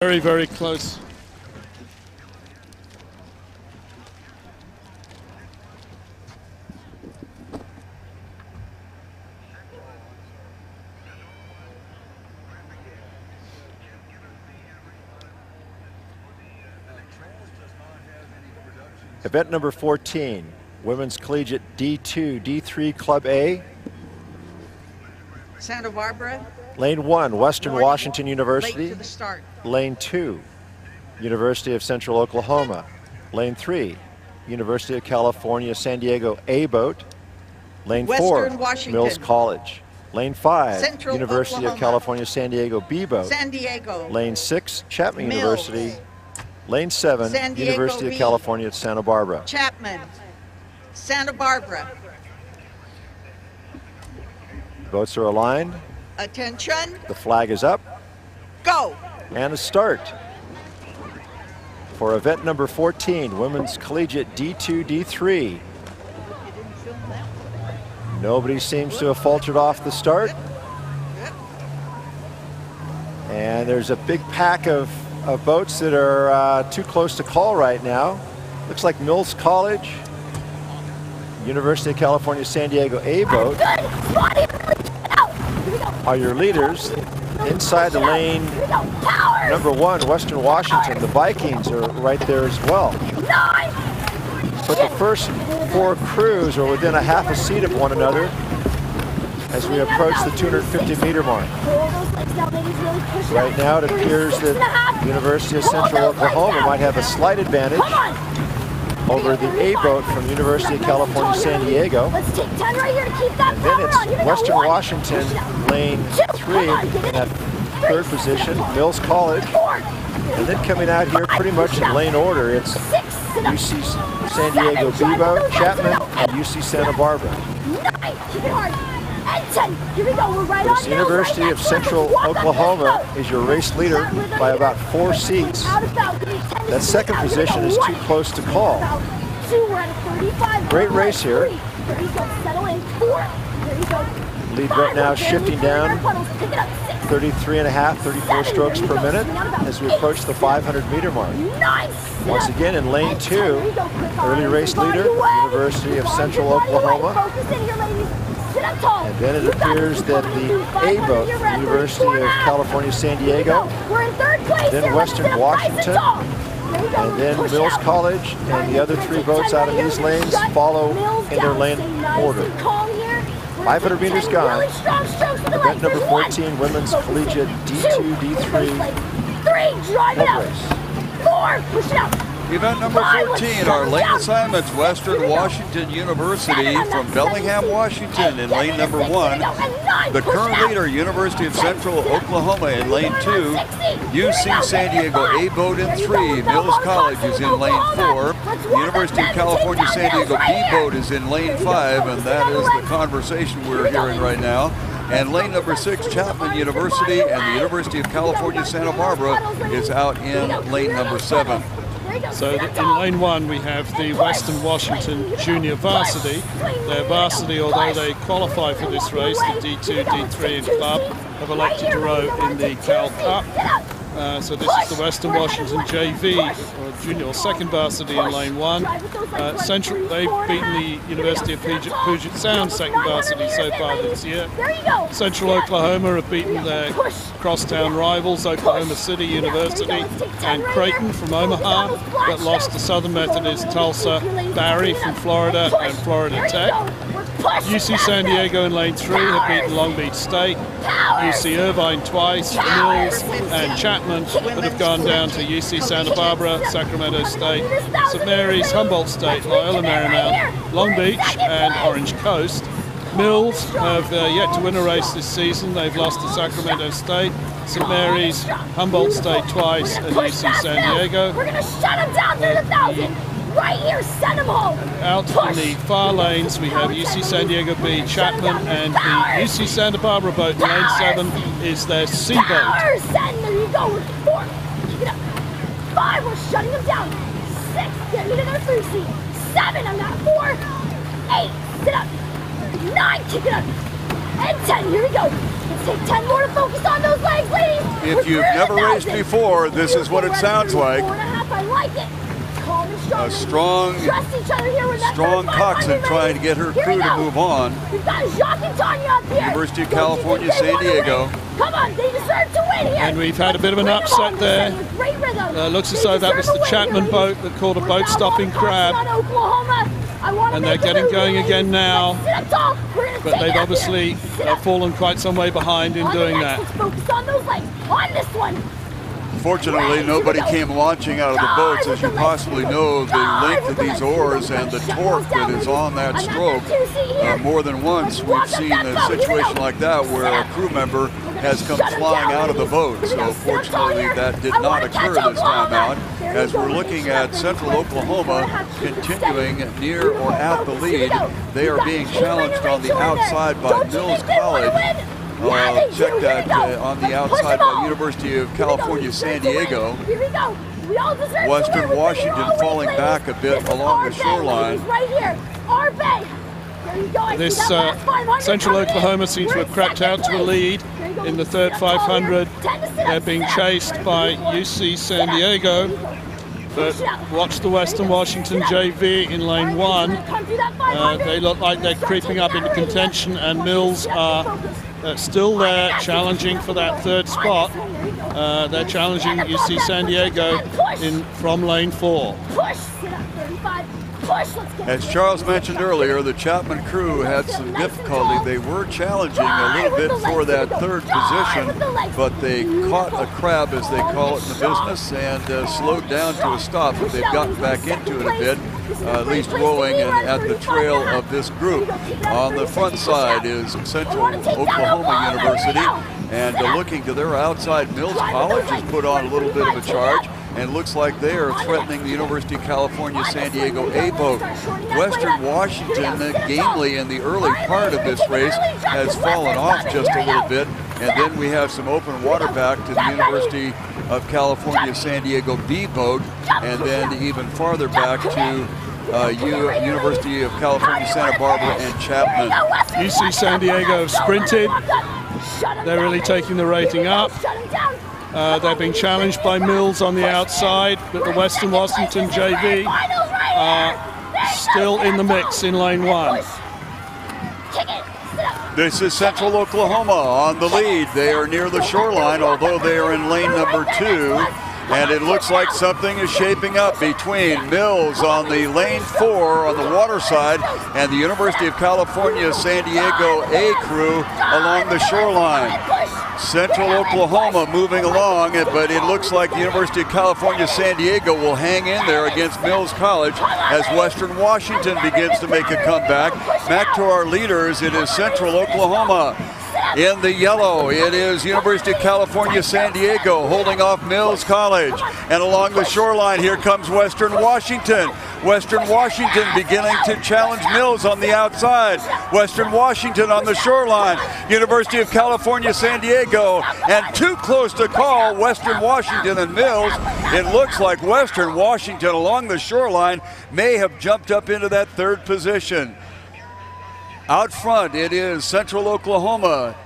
Very, very close. Event number 14, Women's Collegiate D2, D3 Club A. Santa Barbara. Lane 1, Western Morning. Washington University. Late to the start. Lane 2, University of Central Oklahoma. Lane 3, University of California, San Diego A boat. Lane 4, Western Washington. Mills College. Lane 5, Central University Oklahoma. of California, San Diego B boat. San Diego. Lane 6, Chapman Mills. University. Lane 7, San Diego University of B. California at Santa Barbara. Chapman. Santa Barbara. Boats are aligned. Attention. The flag is up. Go. And a start for event number 14, Women's Collegiate D2, D3. Nobody seems to have faltered off the start. And there's a big pack of boats that are too close to call right now. Looks like Mills College, University of California, San Diego A boat are your leaders. Inside the lane number 1, Western Washington, the Vikings are right there as well. But the first 4 crews are within a half a seat of one another as we approach the 250-meter mark. Right now it appears that University of Central Oklahoma might have a slight advantage over the A boat from University of California, San Diego. And then it's Western Washington, lane 3 in that 3rd position, Mills College. And then coming out here pretty much in lane order, it's UC San Diego B boat, Chapman, and UC Santa Barbara. This University of Central Oklahoma is your race leader by about 4 seats. That 2nd position is too close to call. Great race here. Lead right now shifting down 33.5, 34 strokes per minute as we approach the 500-meter mark. Once again in lane 2, early race leader, University of Central Oklahoma. And then it appears that the A boat, University of California, San Diego, then Western Washington, and then Mills College, and the other 3 boats out of these lanes follow in their lane order. 500 meters gone. Event number 14, Women's Collegiate D2, D3 head race. 4, push it out. Event number 14, our lane assignments, Western Washington University from Bellingham, Washington in lane number 1. The current leader, University of Central Oklahoma in lane 2. UC San Diego A boat in 3. Mills College is in lane 4. University of California San Diego B boat is in lane 5, and that is the conversation we're hearing right now. And lane number 6, Chapman University, and the University of California Santa Barbara is out in lane number 7. So in lane 1 we have the Western Washington Junior Varsity. Their varsity, although they qualify for this race, the D2, D3 and Club, have elected to row in the Cal Cup. So this is the Western Washington JV, or junior or 2nd varsity in lane 1. Central, they've beaten the University of Puget Sound 2nd varsity so far this year. Central Oklahoma have beaten their crosstown rivals, Oklahoma City University and Creighton from Omaha, but lost to Southern Methodist, Tulsa, Barry from Florida, and Florida Tech. UC San Diego in lane 3 have beaten Long Beach State, UC Irvine twice, Mills and Chapman, but have gone down to UC Santa Barbara, Sacramento State, St. Mary's, Humboldt State, Loyola Marymount, Long Beach and Orange Coast. Mills have yet to win a race this season. They've lost to Sacramento State, St. Mary's, Humboldt State twice, and UC San Diego. We're gonna shut them down through the 1,000. Right here, send them home. Out in the far lanes, we have UC San Diego B, Chapman, and the UC Santa Barbara boat in lane 7 is their C boat. Send, there you go. 4, kick it up. 5, we're shutting them down. 6, get me to their 3 seat. 7, I'm not 4. 8, sit up. 9, kick it up. And 10, here we go. Take 10 more to focus on those legs, ladies. If you've never raced before, this is what it sounds like. 4.5, I like it. Calm and strong. A strong coxswain trying to get her crew to move on. We've got Jacques and Tanya up here. University of California, San Diego. Come on, they deserve to win here. And we've had a bit of an upset there. Looks as though that was the Chapman boat that caught a boat stopping crab. And they're getting going again now. But they've obviously fallen quite some way behind in doing that. Focus on those legs. On this one. Fortunately, nobody came launching out of the boats. As you possibly know, the length of these oars and the torque that is on that stroke, more than once we've seen a situation like that where a crew member has come flying out of the boat. So fortunately, that did not occur this time out. As we're looking at Central Oklahoma continuing near or at the lead, they are being challenged on the outside by Mills College. Check that on the outside by University of California, San Diego. Western Washington falling back a bit along the shoreline. This Central Oklahoma seems to have crept out to the lead in the third 500. They're being chased by UC San Diego. But watch the Western Washington JV in lane 1. They look like they're creeping up into contention, and Mills are still there challenging for that third spot. They're challenging UC San Diego from lane 4. As Charles mentioned earlier, the Chapman crew had some difficulty. They were challenging a little bit for that third position, but they caught a crab, as they call it in the business, and slowed down to a stop. But they've gotten back into it a bit, at least rowing and at the trail of this group. On the front side is Central Oklahoma University, and looking to their outside, Mills College has put on a little bit of a charge. And looks like they are threatening the University of California San Diego A boat. Western Washington, gamely in the early part of this race, has fallen off just a little bit. And then we have some open water back to the University of California San Diego B boat, and then even farther back to University of California Santa Barbara and Chapman. UC San Diego have sprinted. They're really taking the rating up. They're being challenged by Mills on the outside, but the Western Washington JV are still in the mix in lane 1. This is Central Oklahoma on the lead. They are near the shoreline, although they are in lane number 2. And it looks like something is shaping up between Mills on the lane 4 on the water side and the University of California San Diego A crew along the shoreline. Central Oklahoma moving along, but it looks like the University of California San Diego will hang in there against Mills College as Western Washington begins to make a comeback. Back to our leaders, it is Central Oklahoma. In the yellow, it is University of California San Diego holding off Mills College. And along the shoreline, here comes Western Washington. Western Washington beginning to challenge Mills on the outside. Western Washington on the shoreline. University of California San Diego. And too close to call Western Washington and Mills. It looks like Western Washington along the shoreline may have jumped up into that third position. Out front, it is Central Oklahoma,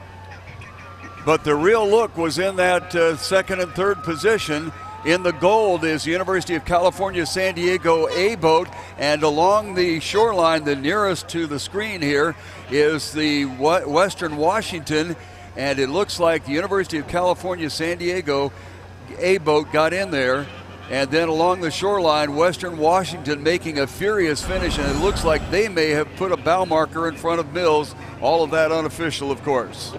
but the real look was in that second and third position. In the gold is University of California San Diego A boat, and along the shoreline, the nearest to the screen here, is the Western Washington, and it looks like the University of California San Diego A boat got in there. And then along the shoreline, Western Washington making a furious finish, and it looks like they may have put a bow marker in front of Mills. All of that unofficial, of course.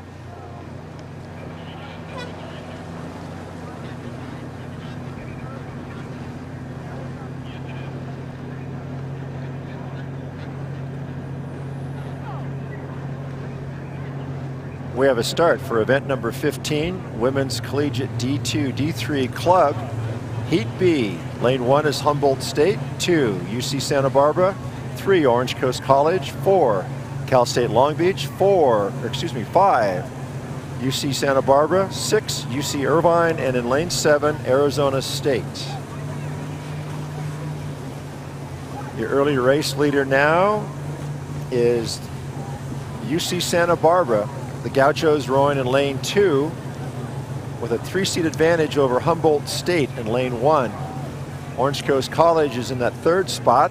We have a start for event number 15, Women's Collegiate D2, D3 Club. Heat B, lane 1 is Humboldt State, 2, UC Santa Barbara, 3, Orange Coast College, 4, Cal State Long Beach, 5, UC Santa Barbara, 6, UC Irvine, and in lane 7, Arizona State. The early race leader now is UC Santa Barbara The Gauchos rowing in lane 2 with a 3-seat advantage over Humboldt State in lane 1. Orange Coast College is in that 3rd spot